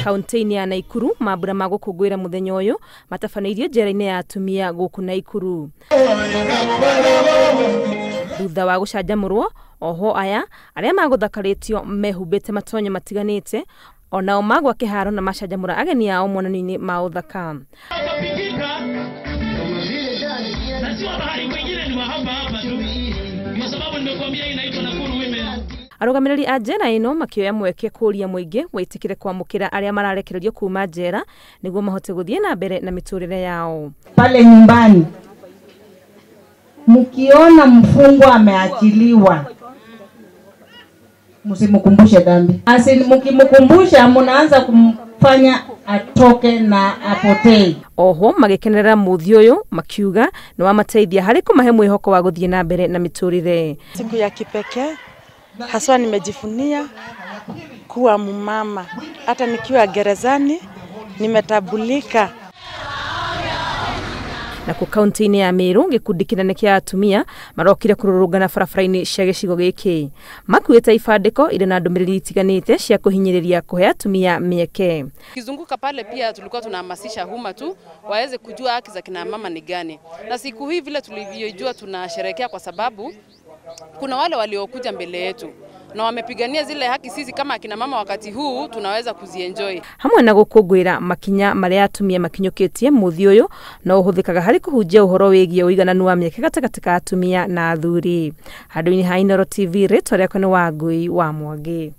Kaunti-ini ya Naikuru mambura ma gukungwira muthenya uyu matabaneirio njera-ini ya atumia guku Naikuru. Thutha wa gucanjamurwo, oho aya aria maguthakaritio mehumbite matonyo matiganite onao magwa kiharo na macanjamura ageni ao monani-ini ma uthaka. Arugamiriri a njera ino makioya mweke kuria muingi witikire kwamukira aria mararekererio kuma njera niguo mahote guthie na mbere na miturire yao. Pale nyumbani mkiona mfungwa ameachiliwa, msimkumbushe dhambi. Mkimkumbusha mnaanza kumfanya atoke na apotee. Oho magikenera muthio uyu makiuga ni wa mateithia hari kumahe mwihoko wa guthie na mbere na miturire. Siku ya kipekee haswa nimejifunia kuwa mumama. Hata nikiwa gerezani nimetabulika. Na ku kaunti-ini ya Meru gikundi kinene kia atumia marokire kururungana barabara-ini cia gicigo giki makuite ibandiko ire na ndumiriri itiganite cia kuhinyiriria kuhe atumia mieke. Kizunguka pale pia tulikuwa tunahamasisha umma tu waweze kujua haki za kina mama ni gani, na siku hii vile tulivyojua tunasherehekea kwa sababu kuna wale waliokuja mbele yetu na wamepigania zile haki sisi kama akina mama wakati huu tunaweza kuzienjoy. Hamwe na gukungwira makinya maria atumia makinyukitie muthio uyu no uhuthikaga hari kuhunjia uhoro wigie uigananu wa mieke gatagati ka atumia na athuri. Handu-ini ha Inooro TV ritwa riakwa ni Wangui wa Mwangi.